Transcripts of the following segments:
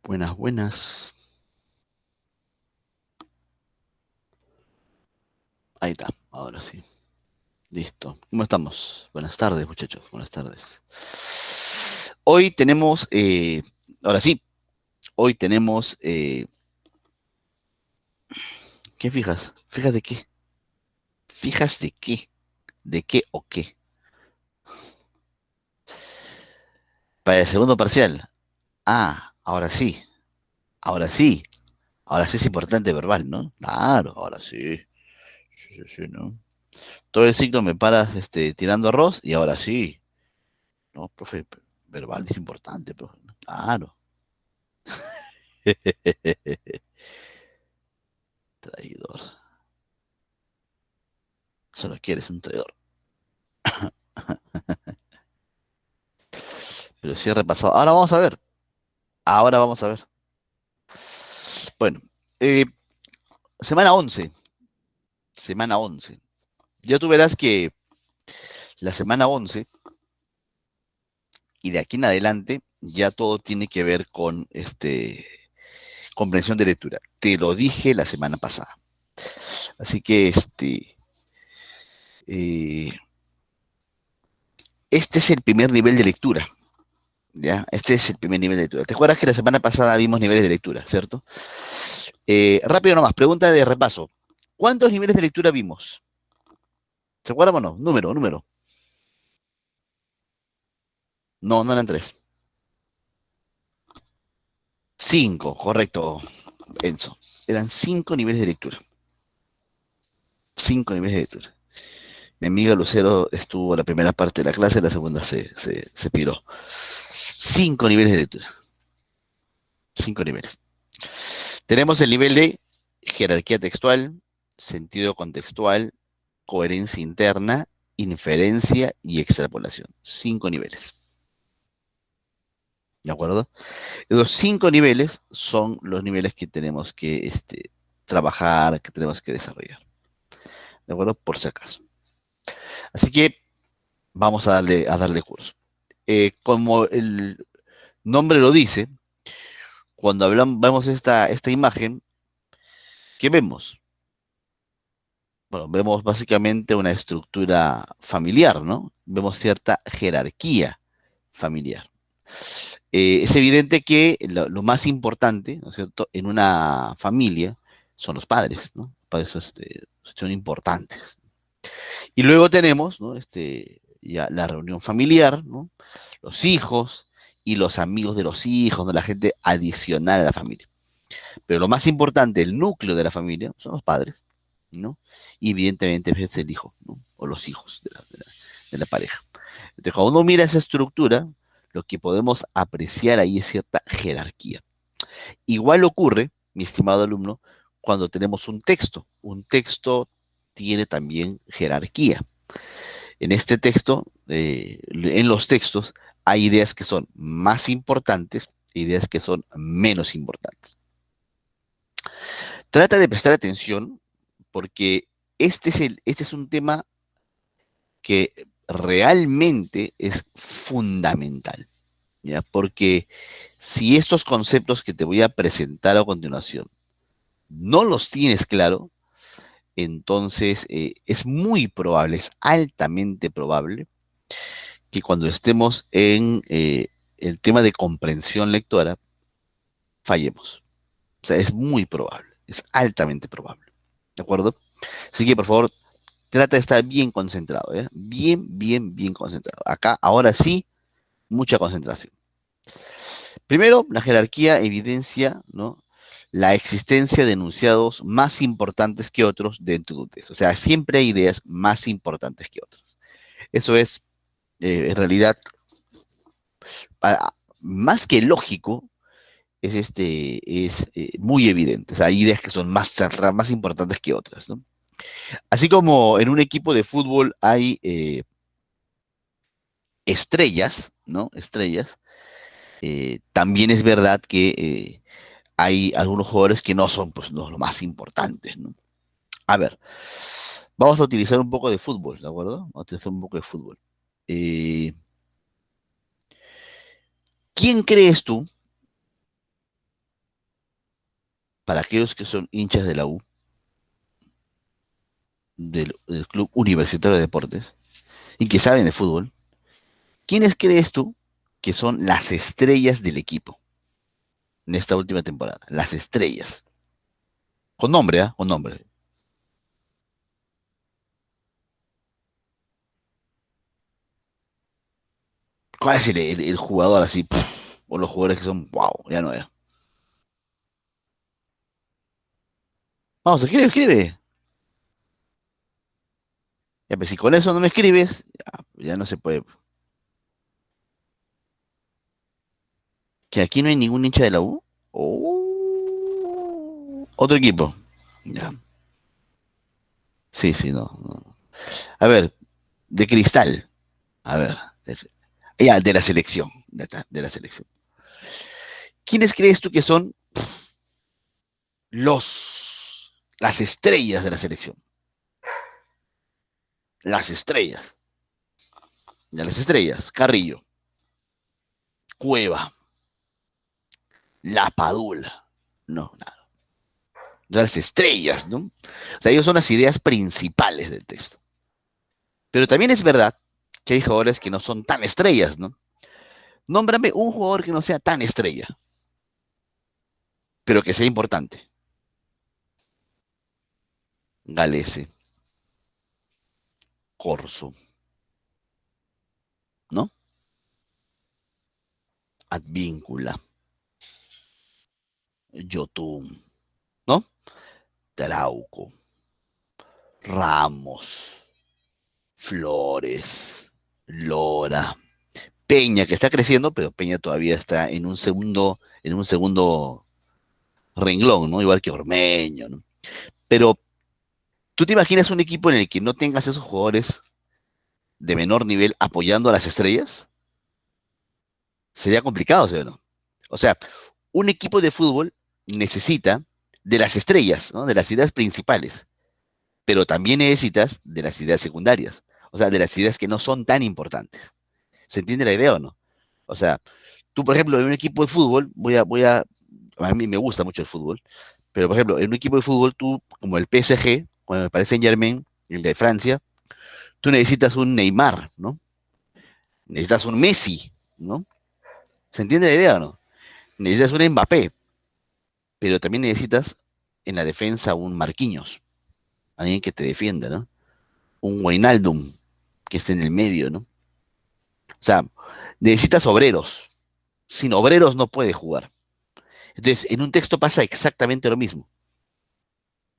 Buenas, buenas. Ahí está, ahora sí. Listo. ¿Cómo estamos? Buenas tardes, muchachos. Buenas tardes. Hoy tenemos, ahora sí, hoy tenemos, ¿qué fijas? ¿Fijas de qué? ¿Fijas de qué? ¿De qué o qué? Para el segundo parcial. Ah, ahora sí, ahora sí. Ahora sí es importante verbal, ¿no? Claro, ahora sí. Sí, sí, sí, ¿no? Todo el ciclo me paras, tirando arroz y ahora sí. No, profe, verbal es importante, profe. Claro. Traidor. Solo quieres un traidor. Pero sí he repasado. Ahora vamos a ver. Ahora vamos a ver. Bueno, eh, semana 11. Semana 11. Ya tú verás que la semana 11 y de aquí en adelante ya todo tiene que ver con comprensión de lectura. Te lo dije la semana pasada. Así que eh, este es el primer nivel de lectura. ¿Ya? Este es el primer nivel de lectura. ¿Te acuerdas que la semana pasada vimos niveles de lectura, cierto? Rápido nomás, pregunta de repaso. ¿Cuántos niveles de lectura vimos? ¿Se acuerdan o no? Número, número. No, no eran tres. Cinco, correcto, Enzo. Eran cinco niveles de lectura. Cinco niveles de lectura. Mi amiga Lucero estuvo la primera parte de la clase, la segunda se piró. Cinco niveles de lectura. Cinco niveles. Tenemos el nivel de jerarquía textual, sentido contextual, coherencia interna, inferencia y extrapolación. Cinco niveles. ¿De acuerdo? Los cinco niveles son los niveles que tenemos que trabajar, que tenemos que desarrollar. ¿De acuerdo? Por si acaso. Así que vamos a darle curso. Como el nombre lo dice, cuando hablamos, vemos esta imagen, ¿qué vemos? Bueno, vemos básicamente una estructura familiar, ¿no? Vemos cierta jerarquía familiar. Es evidente que lo más importante, ¿no es cierto?, en una familia son los padres, ¿no? Los padres son importantes. Y luego tenemos, ¿no? Ya la reunión familiar, ¿no? Los hijos y los amigos de los hijos, ¿no? La gente adicional a la familia. Pero lo más importante, el núcleo de la familia, son los padres, ¿no? Y evidentemente es el hijo, ¿no? O los hijos de la pareja. Entonces, cuando uno mira esa estructura, lo que podemos apreciar ahí es cierta jerarquía. Igual ocurre, mi estimado alumno, cuando tenemos un texto. Un texto tiene también jerarquía. En este texto, en los textos, hay ideas que son más importantes e ideas que son menos importantes. Trata de prestar atención porque este es un tema que realmente es fundamental, ¿ya? Porque si estos conceptos que te voy a presentar a continuación no los tienes claro, entonces es muy probable, es altamente probable que cuando estemos en el tema de comprensión lectora, fallemos. O sea, es muy probable, es altamente probable. ¿De acuerdo? Así que por favor, trata de estar bien concentrado, ¿eh? Bien, bien, bien concentrado. Acá, ahora sí, mucha concentración. Primero, la jerarquía evidencia, ¿no?, la existencia de enunciados más importantes que otros dentro de un texto. O sea, siempre hay ideas más importantes que otras. Eso es, en realidad, más que lógico, es muy evidente. O sea, hay ideas que son más importantes que otras, ¿no? Así como en un equipo de fútbol hay estrellas, ¿no? Estrellas. También es verdad que hay algunos jugadores que no son, pues, los más importantes, ¿no? A ver, vamos a utilizar un poco de fútbol, ¿de acuerdo? Vamos a utilizar un poco de fútbol. Eh, ¿Quién crees tú para aquellos que son hinchas de la U, del Club Universitario de Deportes, y que saben de fútbol, ¿quiénes crees tú que son las estrellas del equipo en esta última temporada? Las estrellas. Con nombre, ¿ah? Con nombre. ¿Cuál es el jugador así? Puf, o los jugadores que son, wow, ya no es. Vamos, escribe, escribe. Ya, pues si con eso no me escribes, ya no se puede. ¿Que aquí no hay ningún hincha de la U? Oh, otro equipo. Ya. Sí, sí, no, no. A ver, de Cristal. A ver. Ya, de la selección. De la selección. ¿Quiénes crees tú que son las estrellas de la selección? Las estrellas. Ya, las estrellas. Carrillo, Cueva, La Padula. No, nada. Las estrellas, ¿no? O sea, ellos son las ideas principales del texto. Pero también es verdad que hay jugadores que no son tan estrellas, ¿no? Nómbrame un jugador que no sea tan estrella, pero que sea importante. Galese, Corso, ¿no? Advíncula, Yotun, ¿no? Trauco, Ramos, Flores, Lora, Peña, que está creciendo, pero Peña todavía está en un segundo renglón, ¿no? Igual que Ormeño, ¿no? Pero, ¿tú te imaginas un equipo en el que no tengas esos jugadores de menor nivel apoyando a las estrellas? Sería complicado, ¿sí o no? O sea, un equipo de fútbol necesita de las estrellas, ¿no? De las ideas principales, pero también necesitas de las ideas secundarias, o sea, de las ideas que no son tan importantes. ¿Se entiende la idea o no? O sea, tú, por ejemplo, en un equipo de fútbol, a mí me gusta mucho el fútbol, pero por ejemplo, en un equipo de fútbol, tú, como el PSG, como me parece Saint-Germain, el de Francia, tú necesitas un Neymar, ¿no? Necesitas un Messi, ¿no? ¿Se entiende la idea o no? Necesitas un Mbappé, pero también necesitas en la defensa un Marquinhos, alguien que te defienda, ¿no? Un Wijnaldum, que esté en el medio, ¿no? O sea, necesitas obreros. Sin obreros no puedes jugar. Entonces, en un texto pasa exactamente lo mismo.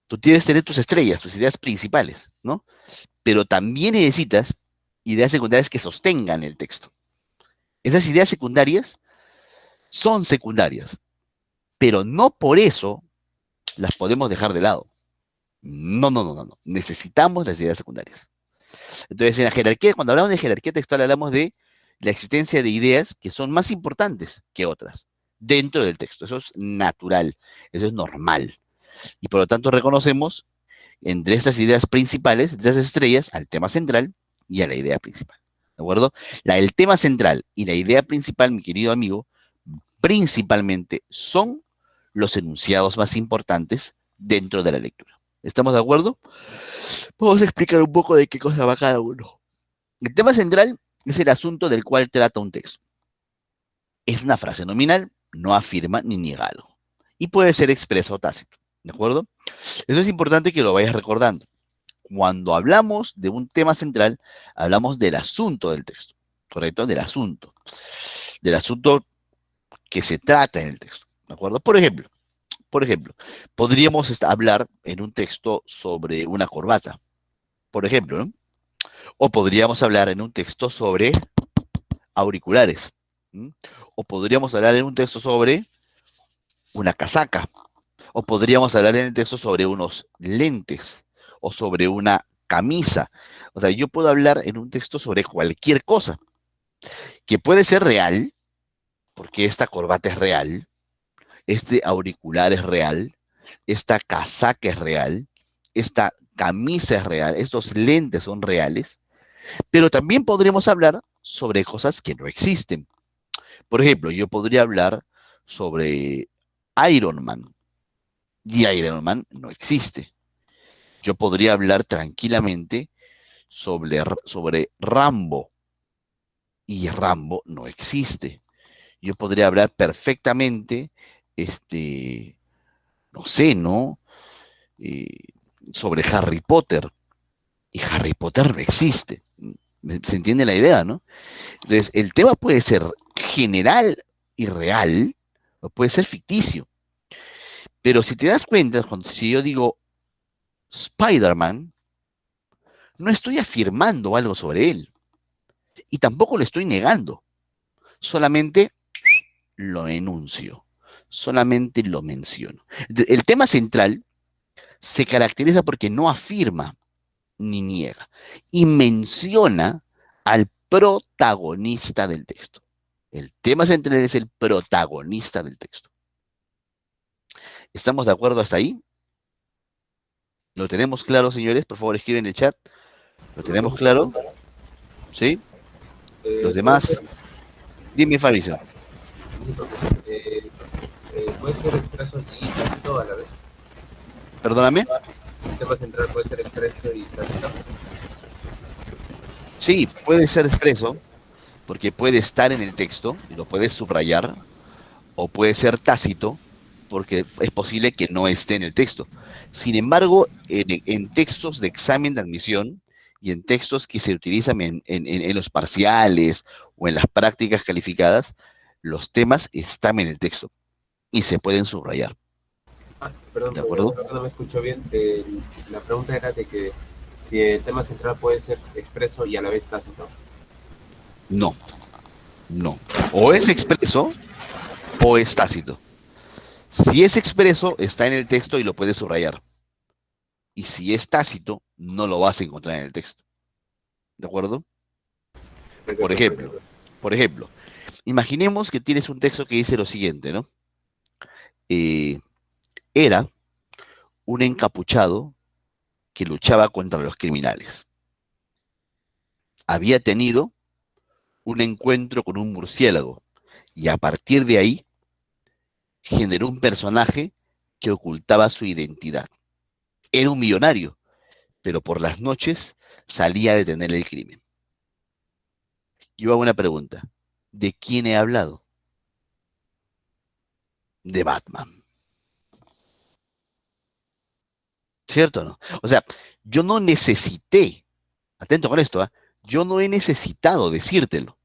Tú tienes que tener tus estrellas, tus ideas principales, ¿no? Pero también necesitas ideas secundarias que sostengan el texto. Esas ideas secundarias son secundarias, pero no por eso las podemos dejar de lado. No, no, no, no, no. Necesitamos las ideas secundarias. Entonces, en la jerarquía, cuando hablamos de jerarquía textual, hablamos de la existencia de ideas que son más importantes que otras dentro del texto. Eso es natural, eso es normal. Y por lo tanto reconocemos entre estas ideas principales, entre esas estrellas, al tema central y a la idea principal. ¿De acuerdo? El tema central y la idea principal, mi querido amigo, principalmente son los enunciados más importantes dentro de la lectura. ¿Estamos de acuerdo? Vamos a explicar un poco de qué cosa va cada uno. El tema central es el asunto del cual trata un texto. Es una frase nominal, no afirma ni niega algo. Y puede ser expreso o tácito. ¿De acuerdo? Eso es importante que lo vayas recordando. Cuando hablamos de un tema central, hablamos del asunto del texto. ¿Correcto? Del asunto. Del asunto que se trata en el texto. ¿De acuerdo? Por ejemplo, podríamos hablar en un texto sobre una corbata. Por ejemplo, ¿no? O podríamos hablar en un texto sobre auriculares. ¿Mm? O podríamos hablar en un texto sobre una casaca. O podríamos hablar en el texto sobre unos lentes o sobre una camisa. O sea, yo puedo hablar en un texto sobre cualquier cosa que puede ser real, porque esta corbata es real, este auricular es real, esta casaca es real, esta camisa es real, estos lentes son reales, pero también podríamos hablar sobre cosas que no existen. Por ejemplo, yo podría hablar sobre Iron Man. Y Iron Man no existe. Yo podría hablar tranquilamente sobre Rambo, y Rambo no existe. Yo podría hablar perfectamente, este, no sé, ¿no? Eh, sobre Harry Potter, y Harry Potter no existe. ¿Se entiende la idea, no? Entonces, el tema puede ser general y real, o puede ser ficticio. Pero si te das cuenta, si yo digo Spider-Man, no estoy afirmando algo sobre él, y tampoco lo estoy negando, solamente lo enuncio, solamente lo menciono. El tema central se caracteriza porque no afirma ni niega y menciona al protagonista del texto. El tema central es el protagonista del texto. ¿Estamos de acuerdo hasta ahí? ¿Lo tenemos claro, señores? Por favor, escriben en el chat. ¿Lo Una tenemos pregunta, claro? ¿no? ¿Sí? Los Puede ser, demás, dime, Fabricio. sí, profesor, puede ser expreso y tácito a la vez. Perdóname. El tema central puede ser expreso y tácito. Sí, puede ser expreso, porque puede estar en el texto y lo puedes subrayar, o puede ser tácito, porque es posible que no esté en el texto. Sin embargo, en textos de examen de admisión y en textos que se utilizan en los parciales o en las prácticas calificadas, los temas están en el texto y se pueden subrayar. Ah, perdón, ¿De profesor, acuerdo? creo que no me escuchó bien. La pregunta era de que si el tema central puede ser expreso y a la vez tácito. No, no. O es expreso o es tácito. Si es expreso, está en el texto y lo puedes subrayar. Y si es tácito, no lo vas a encontrar en el texto. ¿De acuerdo? Desde Por perfecto. ejemplo, por ejemplo, imaginemos que tienes un texto que dice lo siguiente, ¿no? Eh, Era un encapuchado que luchaba contra los criminales. Había tenido un encuentro con un murciélago y a partir de ahí generó un personaje que ocultaba su identidad. Era un millonario, pero por las noches salía a detener el crimen. Yo hago una pregunta. ¿De quién he hablado? De Batman. ¿Cierto o no? O sea, yo no necesité, atento con esto, ¿ah? Yo no he necesitado decírtelo,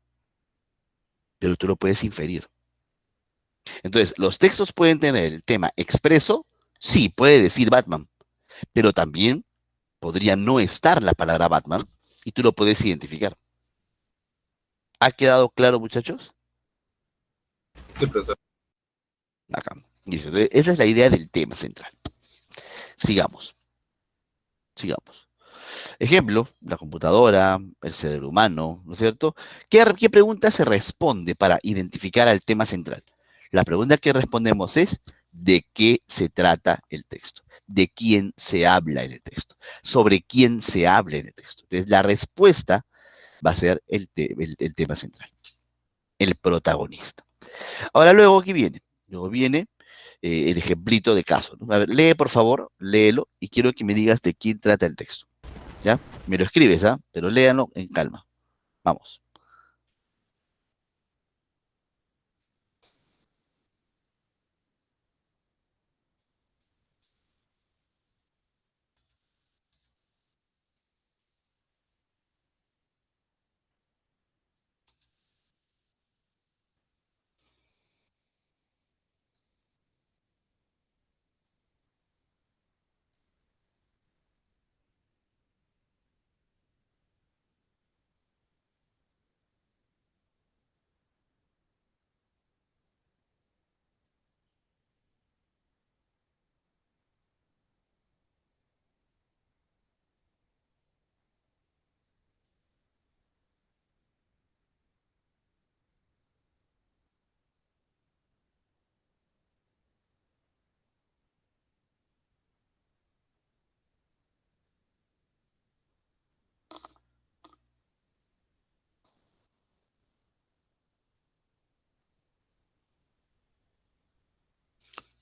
pero tú lo puedes inferir. Entonces, los textos pueden tener el tema expreso, sí, puede decir Batman, pero también podría no estar la palabra Batman y tú lo puedes identificar. ¿Ha quedado claro, muchachos? Sí, profesor. Acá. Listo. Entonces, esa es la idea del tema central. Sigamos, sigamos. Ejemplo, la computadora, el cerebro humano, ¿no es cierto? ¿Qué pregunta se responde para identificar al tema central? La pregunta que respondemos es, ¿de qué se trata el texto? ¿De quién se habla en el texto? ¿Sobre quién se habla en el texto? Entonces, la respuesta va a ser el tema central, el protagonista. Ahora, luego, aquí viene. Luego viene el ejemplito de caso, ¿no? A ver, lee, por favor, léelo y quiero que me digas de quién trata el texto. ¿Ya? Me lo escribes, ¿ah? Pero léanlo en calma. Vamos.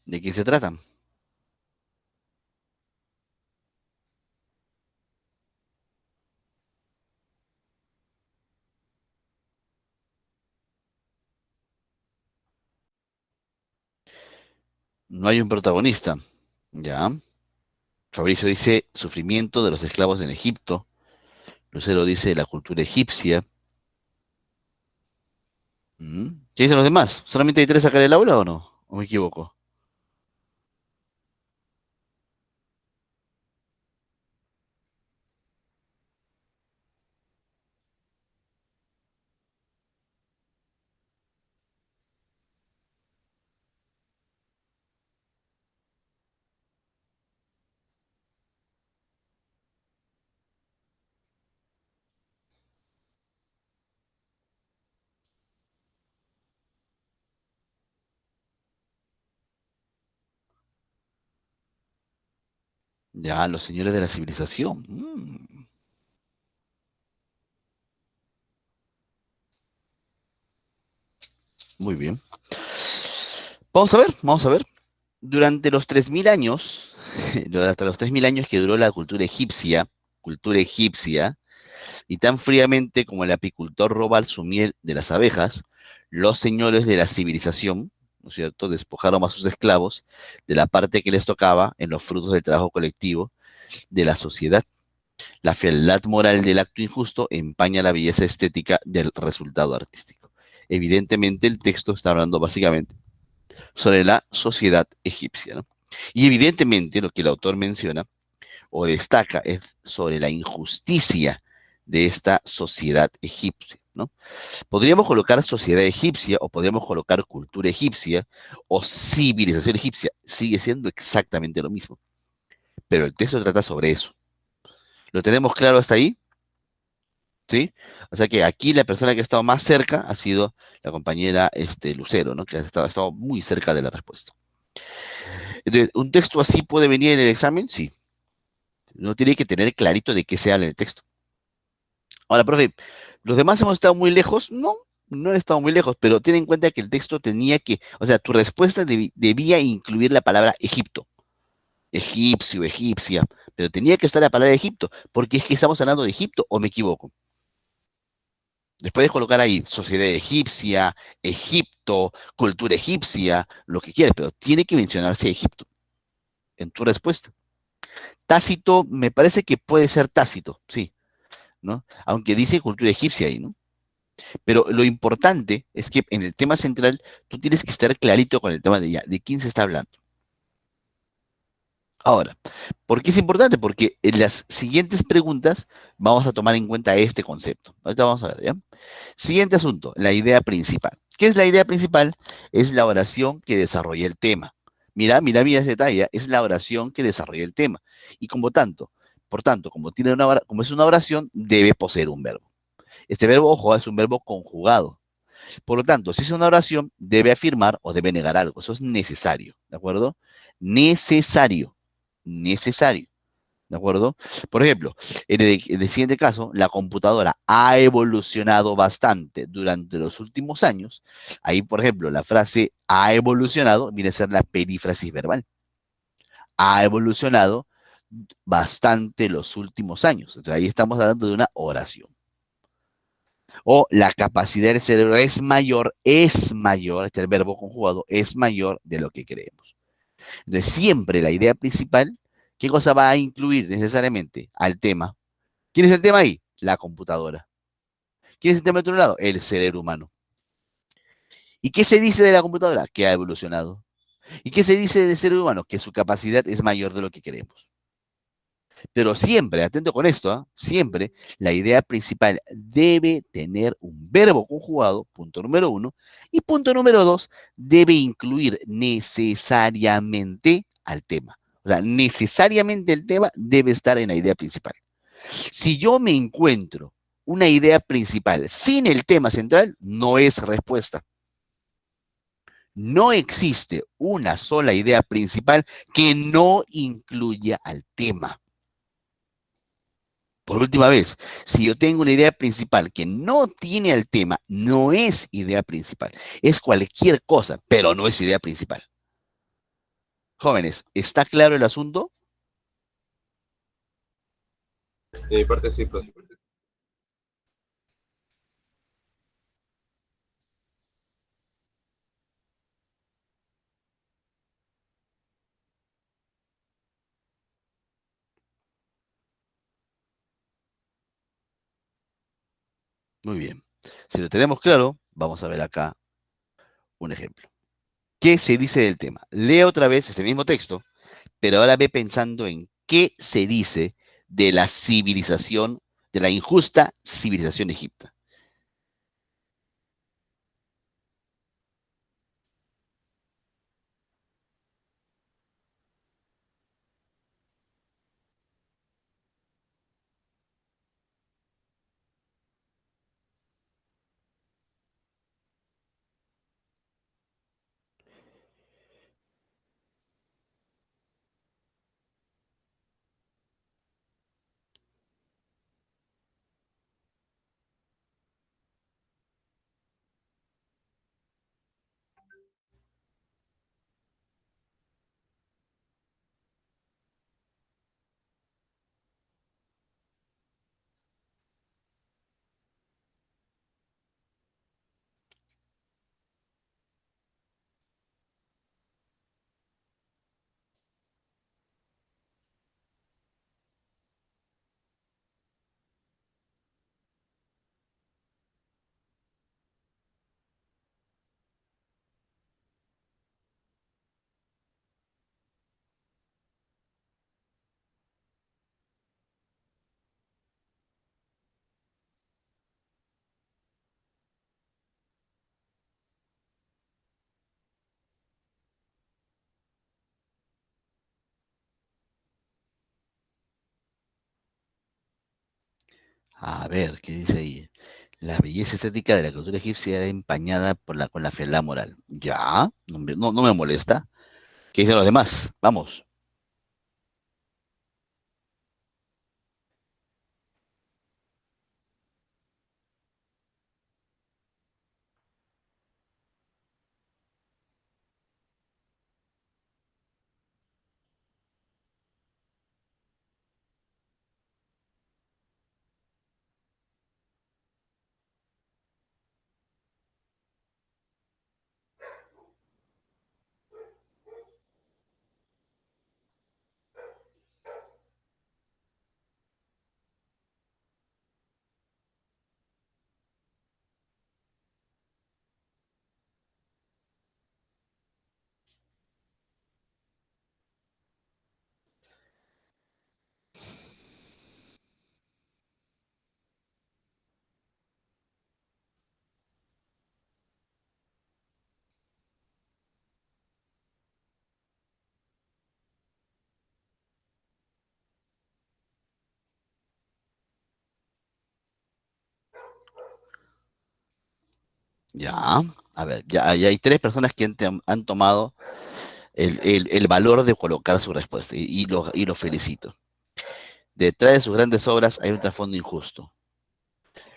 ¿De quién se trata? No hay un protagonista. Ya. Fabricio dice sufrimiento de los esclavos en Egipto. Lucero dice la cultura egipcia. ¿Qué dicen los demás? ¿Solamente hay tres acá en el aula o no? ¿O me equivoco? Ya, los señores de la civilización. Muy bien. Vamos a ver, vamos a ver. Durante los 3000 años, durante los 3000 años que duró la cultura egipcia, y tan fríamente como el apicultor roba su miel de las abejas, los señores de la civilización, ¿no es cierto?, despojaron a sus esclavos de la parte que les tocaba en los frutos del trabajo colectivo de la sociedad. La fealdad moral del acto injusto empaña la belleza estética del resultado artístico. Evidentemente, el texto está hablando básicamente sobre la sociedad egipcia, ¿no? Y evidentemente lo que el autor menciona o destaca es sobre la injusticia de esta sociedad egipcia, ¿no? Podríamos colocar sociedad egipcia o podríamos colocar cultura egipcia o civilización egipcia. Sigue siendo exactamente lo mismo. Pero el texto trata sobre eso. ¿Lo tenemos claro hasta ahí? ¿Sí? O sea que aquí la persona que ha estado más cerca ha sido la compañera Lucero, ¿no? Que ha estado muy cerca de la respuesta. Entonces, ¿un texto así puede venir en el examen? Sí. No tiene que tener clarito de qué se habla en el texto. Ahora, profe, ¿los demás hemos estado muy lejos? No, no han estado muy lejos, pero ten en cuenta que el texto tenía que, o sea, tu respuesta debía incluir la palabra Egipto, egipcio, egipcia, pero tenía que estar la palabra Egipto, porque es que estamos hablando de Egipto, ¿o me equivoco? Les puedes colocar ahí sociedad egipcia, Egipto, cultura egipcia, lo que quieras, pero tiene que mencionarse Egipto en tu respuesta. Tácito, me parece que puede ser Tácito, sí, ¿no? Aunque dice cultura egipcia ahí, ¿no? Pero lo importante es que en el tema central tú tienes que estar clarito con el tema de ya, de quién se está hablando. Ahora, ¿por qué es importante? Porque en las siguientes preguntas vamos a tomar en cuenta este concepto. Ahorita vamos a ver, ¿ya? Siguiente asunto, la idea principal. ¿Qué es la idea principal? Es la oración que desarrolla el tema. Mira, mira, mira ese detalle, es la oración que desarrolla el tema. Y como tanto, por tanto, como, como es una oración, debe poseer un verbo. Este verbo, ojo, es un verbo conjugado. Por lo tanto, si es una oración, debe afirmar o debe negar algo. Eso es necesario, ¿de acuerdo? Necesario, necesario, ¿de acuerdo? Por ejemplo, en el siguiente caso, la computadora ha evolucionado bastante durante los últimos años. Ahí, por ejemplo, la frase ha evolucionado viene a ser la perífrasis verbal. Ha evolucionado bastante los últimos años. Entonces, ahí estamos hablando de una oración. O la capacidad del cerebro es mayor, este es el verbo conjugado, es mayor de lo que creemos. Entonces, siempre la idea principal, ¿qué cosa va a incluir necesariamente al tema? ¿Quién es el tema ahí? La computadora. ¿Quién es el tema de otro lado? El cerebro humano. ¿Y qué se dice de la computadora? Que ha evolucionado. ¿Y qué se dice del cerebro humano? Que su capacidad es mayor de lo que queremos. Pero siempre, atento con esto, ¿eh? Siempre la idea principal debe tener un verbo conjugado, punto número uno, y punto número dos, debe incluir necesariamente al tema. O sea, necesariamente el tema debe estar en la idea principal. Si yo me encuentro una idea principal sin el tema central, no es respuesta. No existe una sola idea principal que no incluya al tema. Por última vez, si yo tengo una idea principal que no tiene al tema, no es idea principal. Es cualquier cosa, pero no es idea principal. Jóvenes, ¿está claro el asunto? De mi parte sí, profe. Muy bien. Si lo tenemos claro, vamos a ver acá un ejemplo. ¿Qué se dice del tema? Leo otra vez este mismo texto, pero ahora ve pensando en qué se dice de la civilización, de la injusta civilización egipcia. A ver, ¿qué dice ahí? La belleza estética de la cultura egipcia era empañada con la fealdad moral. Ya, no me molesta. ¿Qué dicen los demás? Vamos. Ya, a ver, ya hay tres personas que han tomado el valor de colocar su respuesta y lo felicito. Detrás de sus grandes obras hay un trasfondo injusto.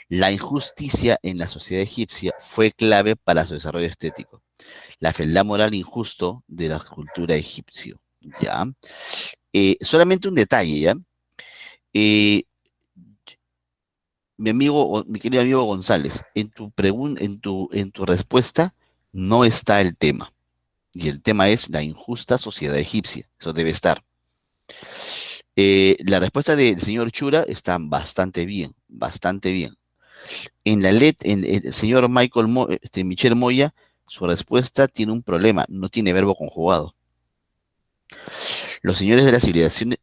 La injusticia en la sociedad egipcia fue clave para su desarrollo estético. La fealdad moral injusto de la cultura egipcia. ¿Ya? Solamente un detalle, ¿ya? Eh, mi querido amigo González, en tu respuesta no está el tema. Y el tema es la injusta sociedad egipcia. Eso debe estar. La respuesta del señor Chura está bastante bien, bastante bien. En el señor Michel Moya, su respuesta tiene un problema, no tiene verbo conjugado. Los señores de la civilización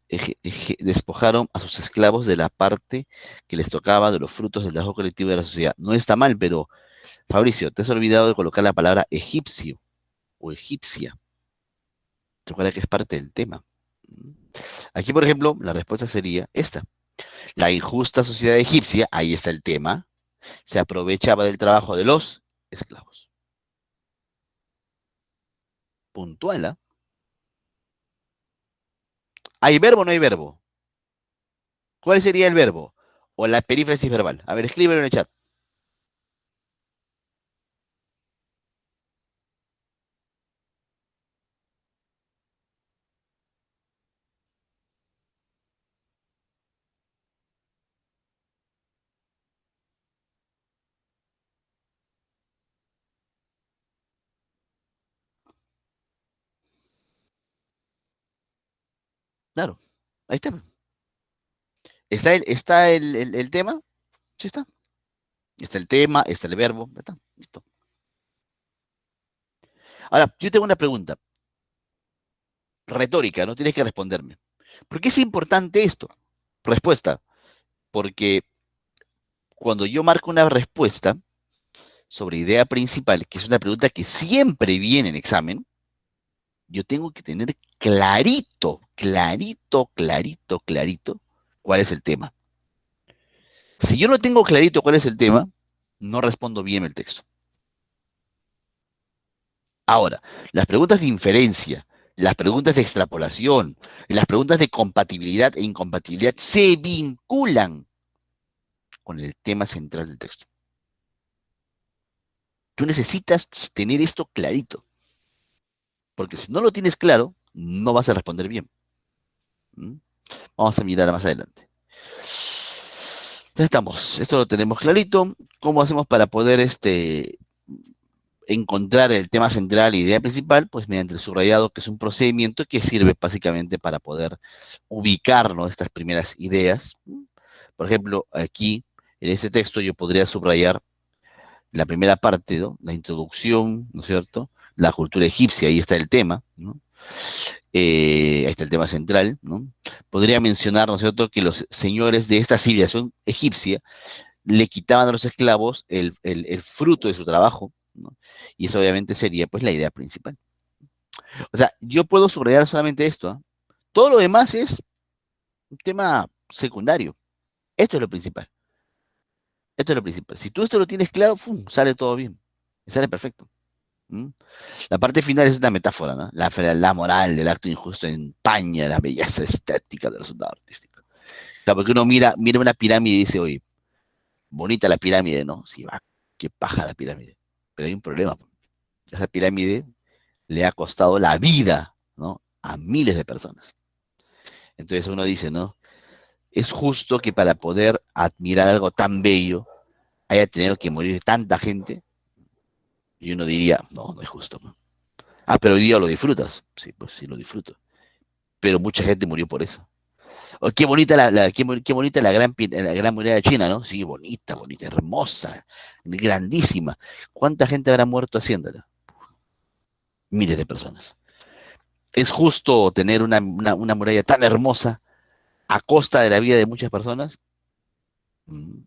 despojaron a sus esclavos de la parte que les tocaba de los frutos del trabajo colectivo de la sociedad. No está mal, pero Fabricio, te has olvidado de colocar la palabra egipcio o egipcia. Recuerda que es parte del tema. Aquí, por ejemplo, la respuesta sería esta. La injusta sociedad egipcia, ahí está el tema, se aprovechaba del trabajo de los esclavos. Puntual, ¿ah? ¿Hay verbo o no hay verbo? ¿Cuál sería el verbo? O la perífrasis verbal. A ver, escríbelo en el chat. Claro, ahí está. ¿Está el tema? Sí está. Está el tema, está el verbo, ya está, listo. Ahora, yo tengo una pregunta retórica, no tienes que responderme. ¿Por qué es importante esto? Respuesta, porque cuando yo marco una respuesta sobre idea principal, que es una pregunta que siempre viene en examen, yo tengo que tener clarito, clarito, clarito, clarito cuál es el tema. Si yo no tengo clarito cuál es el tema, no respondo bien el texto. Ahora, las preguntas de inferencia, las preguntas de extrapolación, las preguntas de compatibilidad e incompatibilidad se vinculan con el tema central del texto. Tú necesitas tener esto clarito, porque si no lo tienes claro, no vas a responder bien. ¿Mm? Vamos a mirar más adelante. Ya estamos, esto lo tenemos clarito. ¿Cómo hacemos para poder encontrar el tema central y idea principal? Pues mediante el subrayado, que es un procedimiento que sirve básicamente para poder ubicar, ¿no?, estas primeras ideas. Por ejemplo, aquí en este texto yo podría subrayar la primera parte, ¿no?, la introducción, ¿no es cierto? La cultura egipcia, ahí está el tema, ¿no? Ahí está el tema central, ¿no? Podría mencionar, ¿no es cierto?, que los señores de esta civilización egipcia le quitaban a los esclavos el fruto de su trabajo, ¿no? Y eso obviamente sería pues la idea principal. O sea, yo puedo subrayar solamente esto, ¿ah? Todo lo demás es un tema secundario. Esto es lo principal. Esto es lo principal. Si tú esto lo tienes claro, ¡fum!, sale todo bien. Sale perfecto. ¿Mm? La parte final es una metáfora, ¿no? La moral del acto injusto empaña la belleza estética del resultado artístico. O sea, porque uno mira una pirámide y dice, oye, bonita la pirámide, ¿no? Sí, va, qué paja la pirámide. Pero hay un problema. Esa pirámide le ha costado la vida, ¿no?, a miles de personas. Entonces uno dice, ¿no? Es justo que para poder admirar algo tan bello haya tenido que morir tanta gente. Y uno diría, no, no es justo, ¿no? Ah, pero hoy día lo disfrutas. Sí, pues sí lo disfruto. Pero mucha gente murió por eso. Oh, qué bonita qué bonita la gran muralla de China, ¿no? Sí, bonita, bonita, hermosa, grandísima. ¿Cuánta gente habrá muerto haciéndola? Miles de personas. ¿Es justo tener una muralla tan hermosa a costa de la vida de muchas personas? Mm,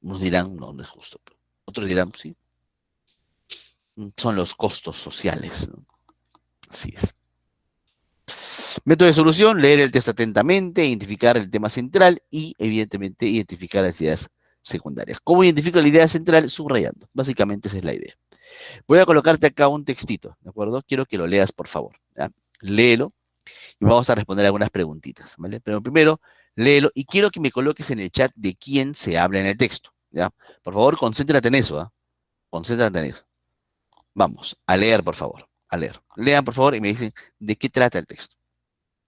Unos dirán, no, no es justo. Otros dirán, sí, son los costos sociales, ¿no? Así es. Método de solución: leer el texto atentamente, identificar el tema central y, evidentemente, identificar las ideas secundarias. ¿Cómo identifico la idea central? Subrayando. Básicamente esa es la idea. Voy a colocarte acá un textito, ¿de acuerdo? Quiero que lo leas, por favor. ¿Ya? Léelo y vamos a responder algunas preguntitas, ¿vale? Pero primero, léelo y quiero que me coloques en el chat de quién se habla en el texto, ¿ya? Por favor, concéntrate en eso, ¿ah? Concéntrate en eso. Vamos, a leer, por favor, a leer. Lean, por favor, y me dicen de qué trata el texto,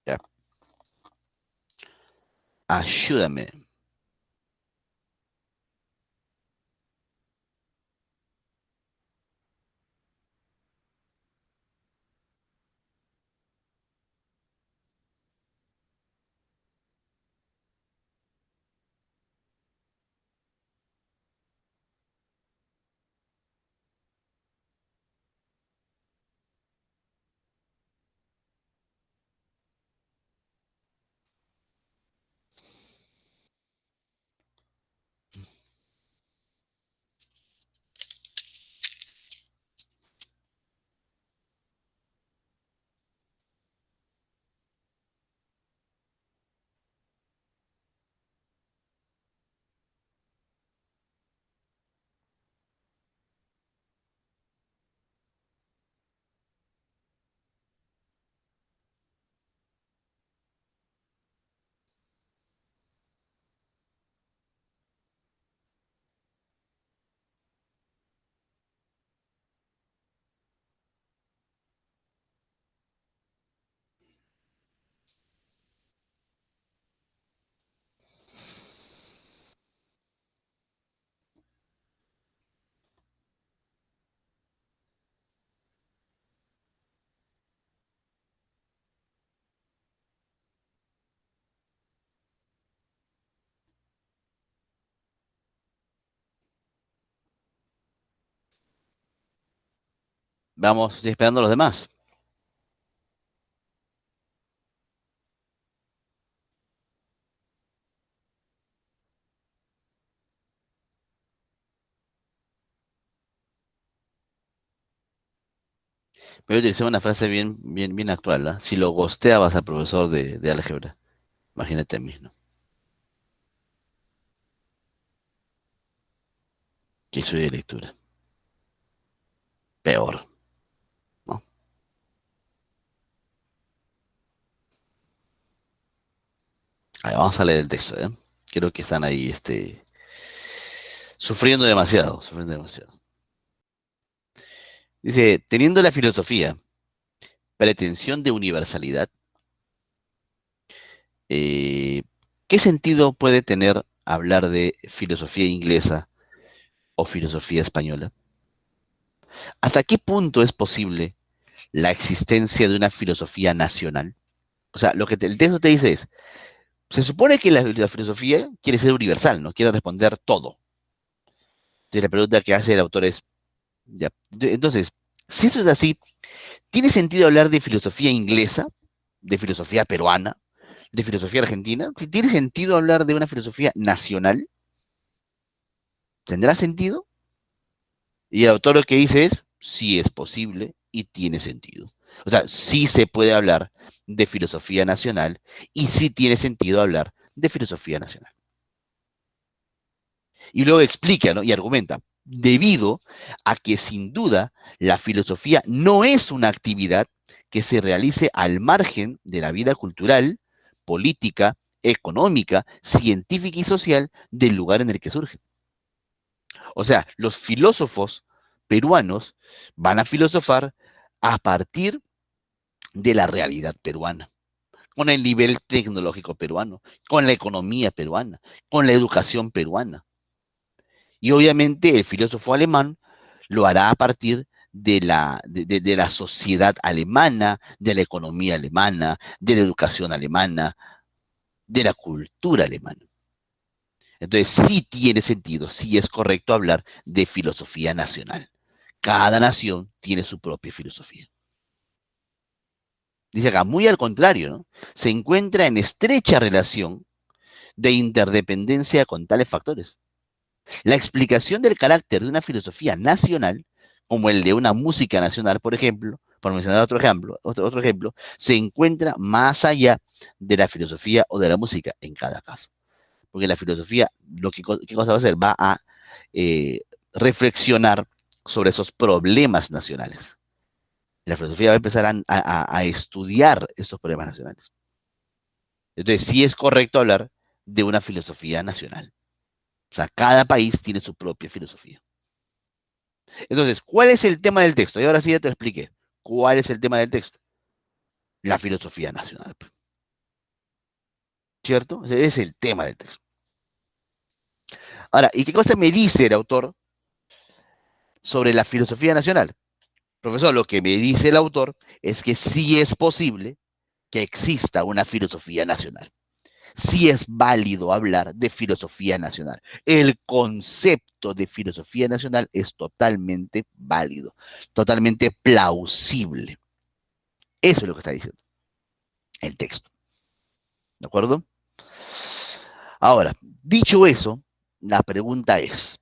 ¿ya? Ayúdame. Vamos, estoy esperando a los demás. Voy a utilizar una frase bien actual, ¿ah? Si lo gosteabas al profesor de álgebra, imagínate a mí, ¿no? Que soy de lectura. Peor, ¿no? A ver, vamos a leer el texto, ¿eh? Creo que están ahí, sufriendo demasiado, sufriendo demasiado. Dice, teniendo la filosofía pretensión de universalidad, eh, ¿qué sentido puede tener hablar de filosofía inglesa o filosofía española? ¿Hasta qué punto es posible la existencia de una filosofía nacional? O sea, lo que el texto te dice es, se supone que la filosofía quiere ser universal, ¿no? Quiere responder todo. Entonces la pregunta que hace el autor es, ya, entonces, si esto es así, ¿tiene sentido hablar de filosofía inglesa, de filosofía peruana, de filosofía argentina? ¿Tiene sentido hablar de una filosofía nacional? ¿Tendrá sentido? Y el autor lo que dice es, sí es posible y tiene sentido. O sea, sí se puede hablar de filosofía nacional y sí tiene sentido hablar de filosofía nacional. Y luego explica, ¿no? Y argumenta, debido a que sin duda la filosofía no es una actividad que se realice al margen de la vida cultural, política, económica, científica y social del lugar en el que surge. O sea, los filósofos peruanos van a filosofar a partir de la realidad peruana, con el nivel tecnológico peruano, con la economía peruana, con la educación peruana. Y obviamente el filósofo alemán lo hará a partir de la sociedad alemana, de la economía alemana, de la educación alemana, de la cultura alemana. Entonces sí tiene sentido, sí es correcto hablar de filosofía nacional. Cada nación tiene su propia filosofía. Dice acá, muy al contrario, ¿no? Se encuentra en estrecha relación de interdependencia con tales factores. La explicación del carácter de una filosofía nacional, como el de una música nacional, por ejemplo, por mencionar otro ejemplo, se encuentra más allá de la filosofía o de la música en cada caso. Porque la filosofía, ¿qué cosa va a hacer? Va a eh, reflexionar sobre esos problemas nacionales. La filosofía va a empezar a estudiar estos problemas nacionales. Entonces, sí es correcto hablar de una filosofía nacional. O sea, cada país tiene su propia filosofía. Entonces, ¿cuál es el tema del texto? Y ahora sí ya te lo expliqué. ¿Cuál es el tema del texto? La filosofía nacional, pues, ¿cierto? Ese es el tema del texto. Ahora, ¿y qué cosa me dice el autor sobre la filosofía nacional? Profesor, lo que me dice el autor es que sí es posible que exista una filosofía nacional. Sí es válido hablar de filosofía nacional. El concepto de filosofía nacional es totalmente válido, totalmente plausible. Eso es lo que está diciendo el texto. ¿De acuerdo? Ahora, dicho eso, la pregunta es,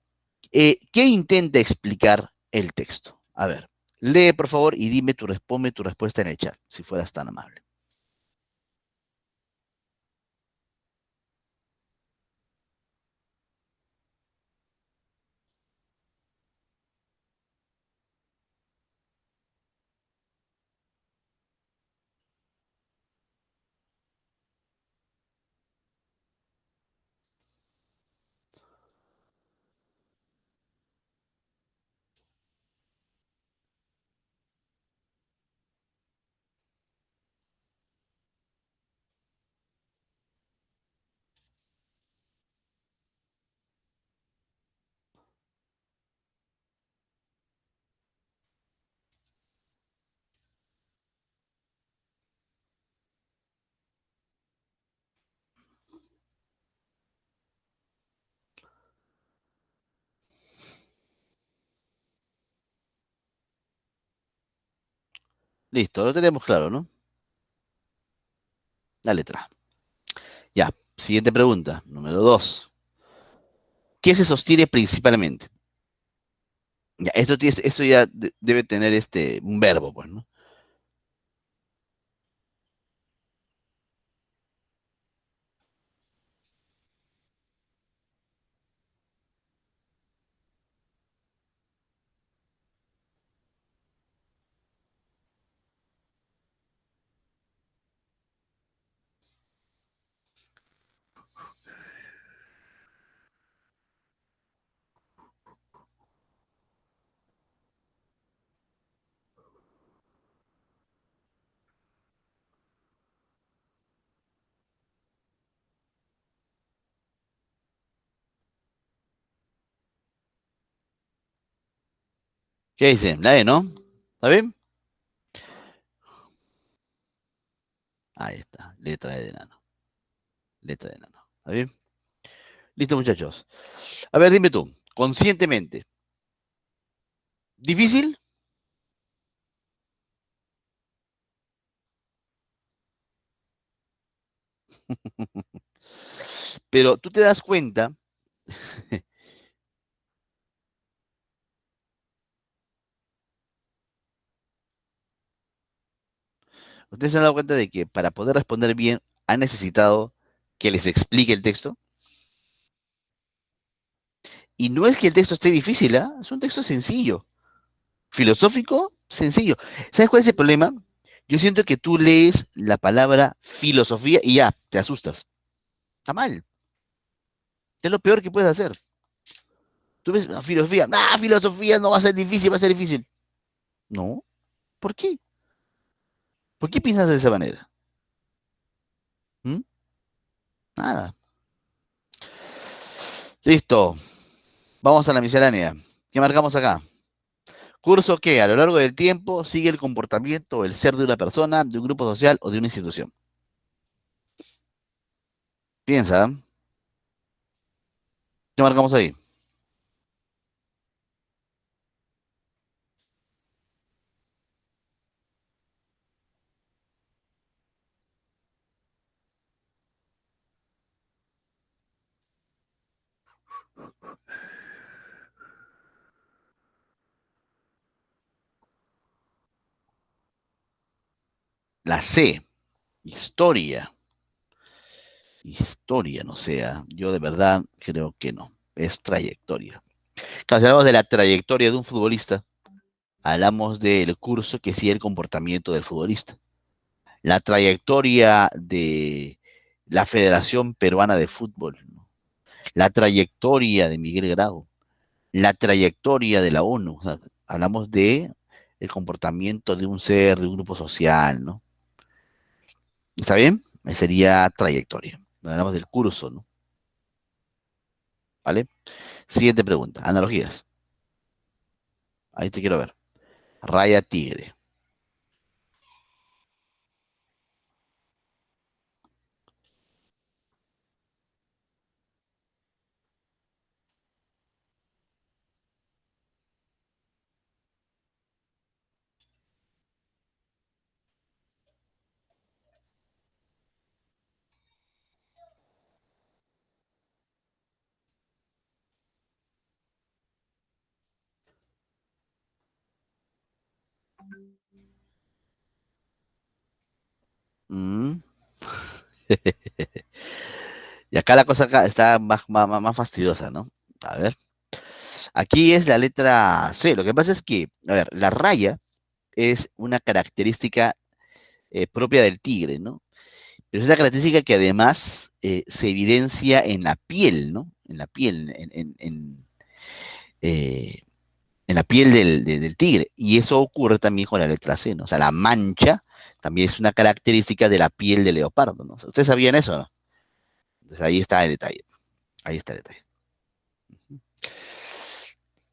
¿qué intenta explicar el texto? A ver, lee por favor y ponme tu respuesta en el chat, si fueras tan amable. Listo, lo tenemos claro, ¿no? La letra A. Ya, siguiente pregunta, número 2. ¿Qué se sostiene principalmente? Ya, esto ya debe tener un verbo, pues, ¿no? ¿Qué dice? La E, ¿no? ¿Está bien? Ahí está, letra E de enano. Letra de enano. ¿Está bien? Listo, muchachos. A ver, dime tú, conscientemente. ¿Difícil? Pero tú te das cuenta, ustedes se han dado cuenta de que para poder responder bien han necesitado que les explique el texto. Y no es que el texto esté difícil, ¿ah? Es un texto sencillo, filosófico, sencillo. ¿Sabes cuál es el problema? Yo siento que tú lees la palabra filosofía y ya, te asustas. Está mal. Es lo peor que puedes hacer. Tú ves filosofía no va a ser difícil, va a ser difícil. No, ¿por qué? ¿Por qué piensas de esa manera? ¿Mm? Nada. Listo. Vamos a la miscelánea. ¿Qué marcamos acá? Curso que a lo largo del tiempo sigue el comportamiento o el ser de una persona, de un grupo social o de una institución. Piensa, ¿eh? ¿Qué marcamos ahí? La C, historia. Historia, no sea. Yo de verdad creo que no. Es trayectoria. Claro, si hablamos de la trayectoria de un futbolista, hablamos del curso que sigue el comportamiento del futbolista. La trayectoria de la Federación Peruana de Fútbol, ¿no? La trayectoria de Miguel Grau, la trayectoria de la ONU. O sea, hablamos de el comportamiento de un ser, de un grupo social, ¿no? ¿Está bien? Sería trayectoria. Hablamos del curso, ¿no? ¿Vale? Siguiente pregunta. Analogías. Ahí te quiero ver. Raya tigre. Mm. Y acá la cosa está más fastidiosa, ¿no? A ver. Aquí es la letra C. Lo que pasa es que, a ver, la raya es una característica propia del tigre, ¿no? Pero es una característica que además se evidencia en la piel, ¿no? En la piel, eh, en la piel del tigre. Y eso ocurre también con la letra C, ¿no? O sea, la mancha también es una característica de la piel del leopardo, ¿no? ¿Ustedes sabían eso, no? Entonces ahí está el detalle. Ahí está el detalle.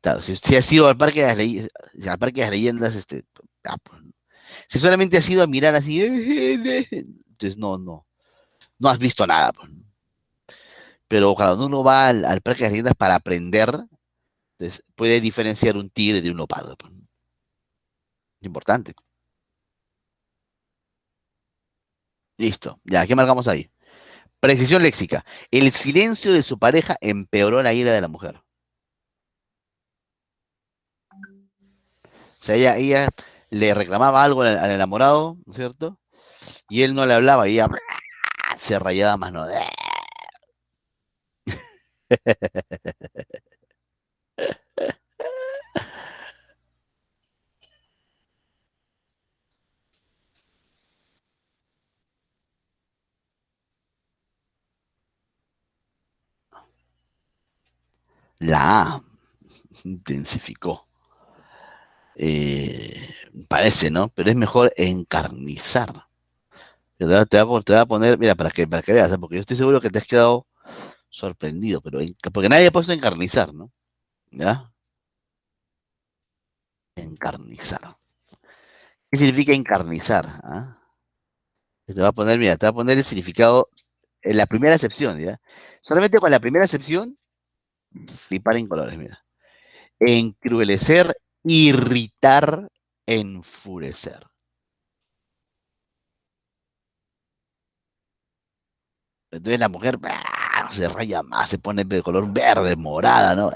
Claro, si has ido al Parque de al Parque de las Leyendas, pues, si solamente has ido a mirar así, entonces no has visto nada, pues. Pero cuando uno va al Parque de las Leyendas para aprender, entonces puede diferenciar un tigre de un leopardo, pues. Es importante. Listo. Ya, ¿qué marcamos ahí? Precisión léxica. El silencio de su pareja empeoró la ira de la mujer. O sea, ella le reclamaba algo al enamorado, ¿no es cierto? Y él no le hablaba y ella se rayaba más, ¿no? La A intensificó. Parece, ¿no? Pero es mejor encarnizar. Te va a poner, mira, para que veas, ¿eh? Porque yo estoy seguro que te has quedado sorprendido, pero porque nadie ha puesto encarnizar, ¿no? ¿Ya? Encarnizar. ¿Qué significa encarnizar? ¿Ah? Te va a poner, mira, te va a poner el significado en la primera acepción, ¿ya? Solamente con la primera acepción, flipar en colores, mira. Encruelecer, irritar, enfurecer. Entonces la mujer se raya más, se pone de color verde, morada, ¿no?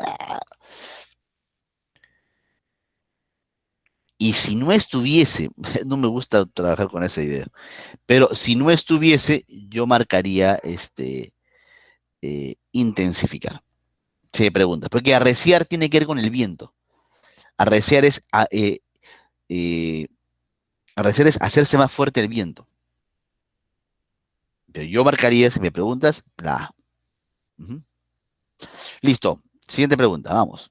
Y si no estuviese, no me gusta trabajar con esa idea, pero si no estuviese, yo marcaría intensificar. Se pregunta, porque arreciar tiene que ver con el viento. Arreciar es, eh, arreciar es hacerse más fuerte el viento. Pero yo marcaría, si me preguntas, la A. Ujú. Listo. Siguiente pregunta, vamos.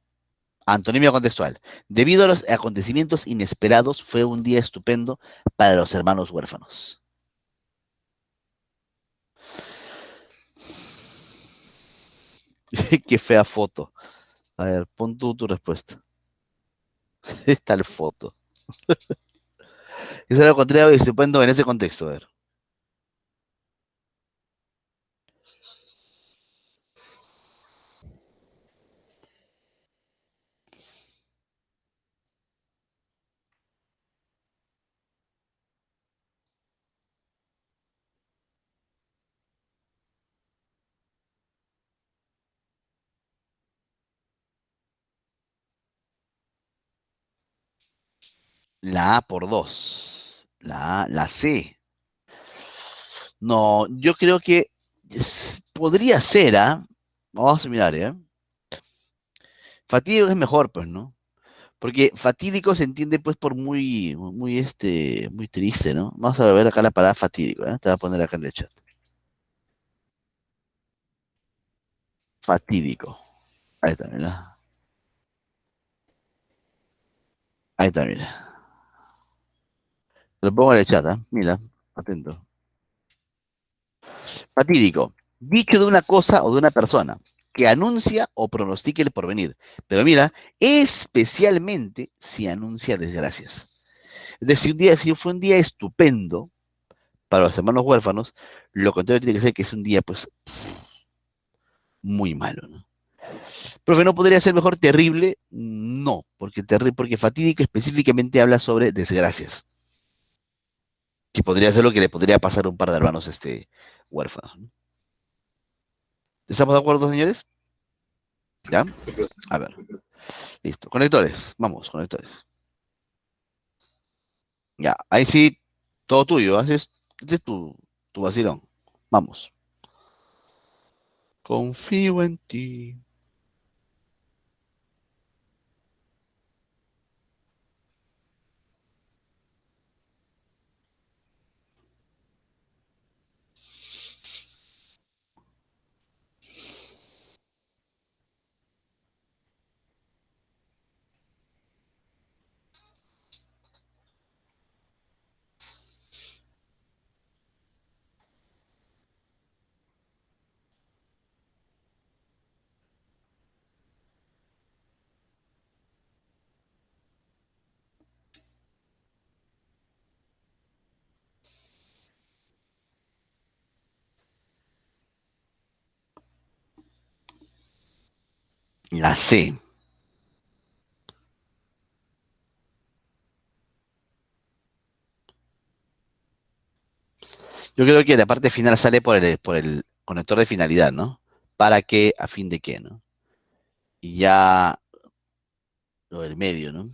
Antonimia contextual. Debido a los acontecimientos inesperados, fue un día estupendo para los hermanos huérfanos. Qué fea foto. A ver, pon tú tu respuesta. Esta es foto. Es algo contrario y estupendo en ese contexto. A ver. La A por dos. La C. No, yo creo que podría ser, ¿ah? Vamos a mirar, ¿eh? Fatídico es mejor, pues, ¿no? Porque fatídico se entiende, pues, por muy triste, ¿no? Vamos a ver acá la palabra fatídico, ¿eh? Te voy a poner acá en el chat. Fatídico. Ahí está, mira. Ahí está, mira. Te lo pongo en el chat, ¿ah? Mira, atento. Fatídico. Dicho de una cosa o de una persona que anuncia o pronostica el porvenir. Pero mira, especialmente si anuncia desgracias. Es decir, si fue un día estupendo para los hermanos huérfanos, lo contrario tiene que ser que es un día, pues, muy malo, ¿no? Profe, ¿no podría ser mejor terrible? No, porque fatídico específicamente habla sobre desgracias, que podría ser lo que le podría pasar a un par de hermanos huérfanos, ¿no? ¿Estamos de acuerdo, señores? ¿Ya? Sí, profe. A ver, listo. Conectores, vamos, conectores. Ya, ahí sí, todo tuyo, haces tu vacilón. Vamos. Confío en ti. La C. Yo creo que la parte final sale por el conector de finalidad, ¿no? ¿Para qué? ¿A fin de qué, no? Y ya lo del medio, ¿no?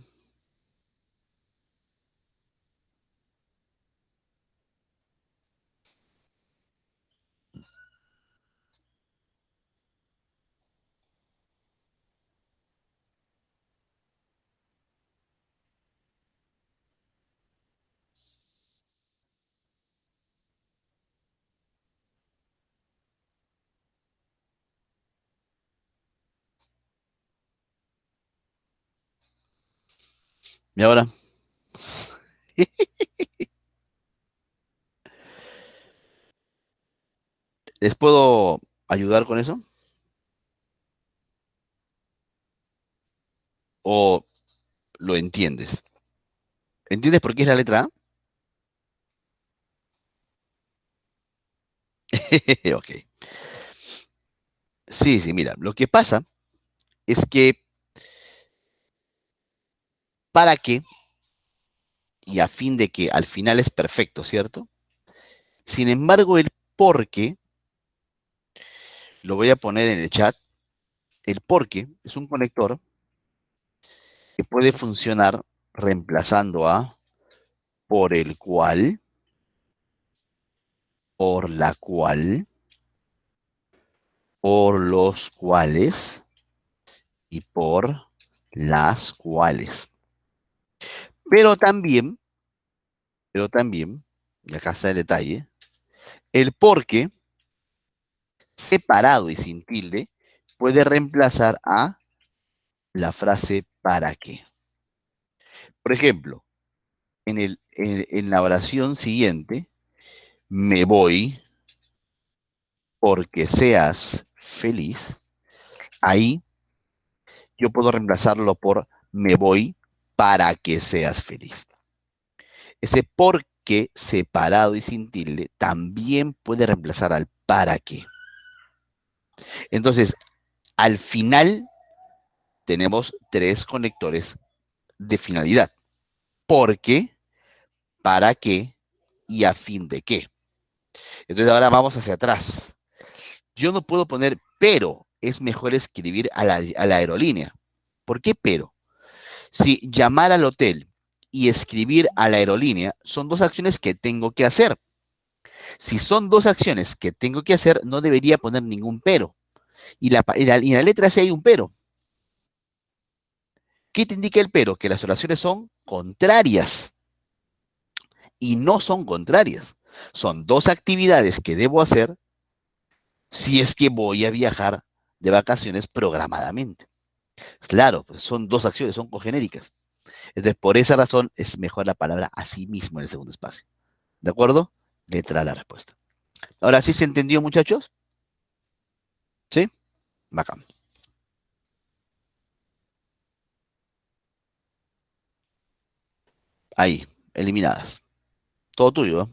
Y ahora, ¿les puedo ayudar con eso? ¿O lo entiendes? ¿Entiendes por qué es la letra A? Ok. Sí, sí, mira, lo que pasa es que para qué y a fin de que al final es perfecto, ¿cierto? Sin embargo, el por qué, lo voy a poner en el chat, el por qué es un conector que puede funcionar reemplazando a por el cual, por la cual, por los cuales y por las cuales. Pero también, pero también, y acá está el detalle, el por qué separado y sin tilde puede reemplazar a la frase para qué. Por ejemplo, en la oración siguiente, me voy porque seas feliz, ahí yo puedo reemplazarlo por me voy para que seas feliz. Ese por qué separado y sin tilde también puede reemplazar al para qué. Entonces, al final tenemos tres conectores de finalidad. ¿Por qué? ¿Para qué? ¿Y a fin de qué? Entonces ahora vamos hacia atrás. Yo no puedo poner pero, es mejor escribir a la aerolínea. ¿Por qué pero? Si llamar al hotel y escribir a la aerolínea son dos acciones que tengo que hacer. Si son dos acciones que tengo que hacer, no debería poner ningún pero. Y en la letra C hay un pero. ¿Qué te indica el pero? Que las oraciones son contrarias y no son contrarias. Son dos actividades que debo hacer si es que voy a viajar de vacaciones programadamente. Claro, pues son dos acciones, son cogenéricas. Entonces, por esa razón es mejor la palabra así mismo en el segundo espacio. ¿De acuerdo? Letra A la respuesta. Ahora sí se entendió, muchachos. ¿Sí? Bacán. Ahí, eliminadas. Todo tuyo, ¿eh?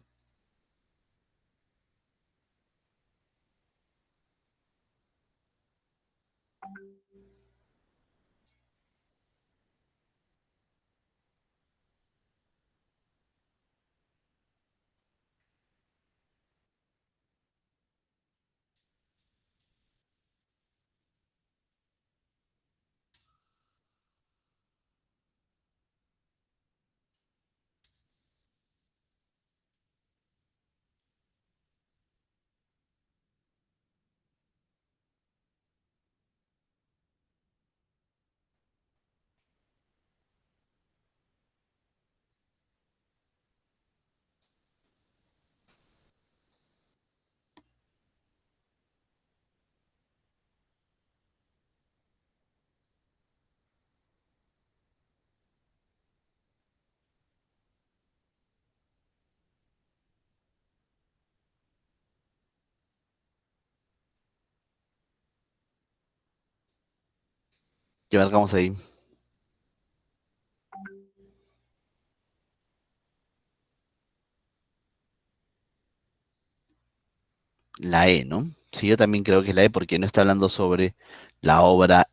¿Qué marcamos ahí? La E, ¿no? Sí, yo también creo que es la E porque no está hablando sobre la obra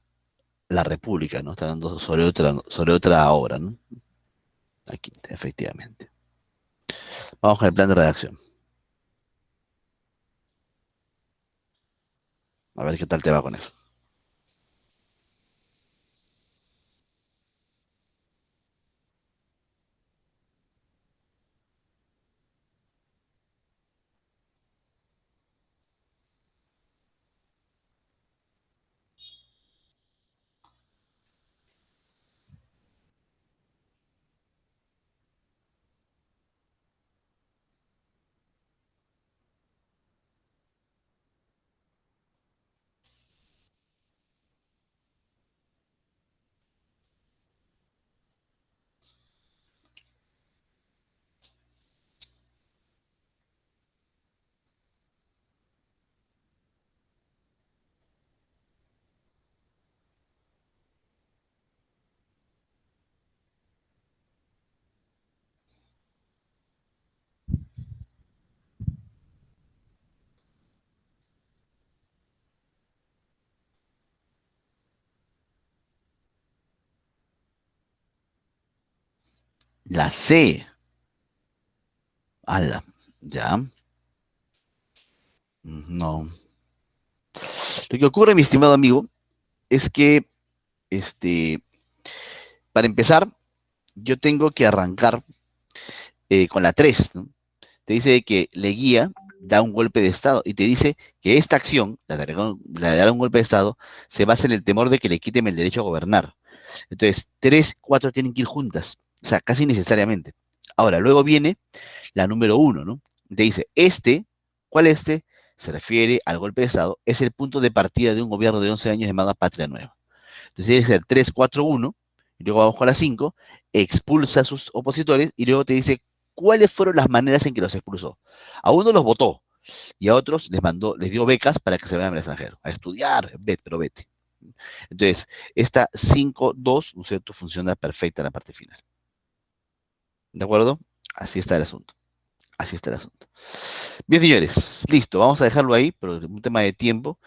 La República, ¿no? Está hablando sobre otra obra, ¿no? Aquí, efectivamente. Vamos con el plan de redacción. A ver qué tal te va con eso. La C. Ala. Ya. No. Lo que ocurre, mi estimado amigo, es que, este, para empezar, yo tengo que arrancar con la 3, ¿no? Te dice que Leguía da un golpe de Estado y te dice que esta acción, la de dar un golpe de Estado, se basa en el temor de que le quiten el derecho a gobernar. Entonces, 3, 4 tienen que ir juntas, o sea, casi necesariamente. Ahora, luego viene la número 1, ¿no? Te dice, ¿cuál este? Se refiere al golpe de Estado, es el punto de partida de un gobierno de 11 años llamado Patria Nueva. Entonces, tiene que ser 3, 4, 1, y luego vamos con la 5, expulsa a sus opositores, y luego te dice cuáles fueron las maneras en que los expulsó. A uno los votó, y a otros les dio becas para que se vayan al extranjero, a estudiar, pero vete. Entonces, esta 5-2, ¿no es cierto?, funciona perfecta en la parte final. ¿De acuerdo? Así está el asunto. Así está el asunto. Bien, señores, listo, vamos a dejarlo ahí, pero un tema de tiempo.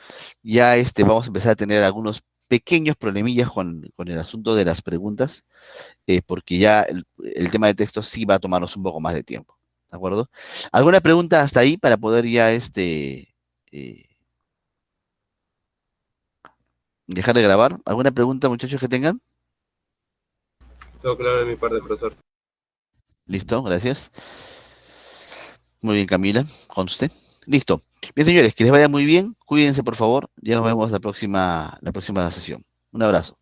Ya vamos a empezar a tener algunos pequeños problemillas con el asunto de las preguntas, porque ya el tema de texto sí va a tomarnos un poco más de tiempo. ¿De acuerdo? ¿Alguna pregunta hasta ahí para poder ya eh, dejar de grabar? ¿Alguna pregunta, muchachos, que tengan? Todo claro de mi parte, profesor. Listo, gracias. Muy bien, Camila, conste. Listo. Bien, señores, que les vaya muy bien. Cuídense, por favor. Ya nos vemos la próxima sesión. Un abrazo.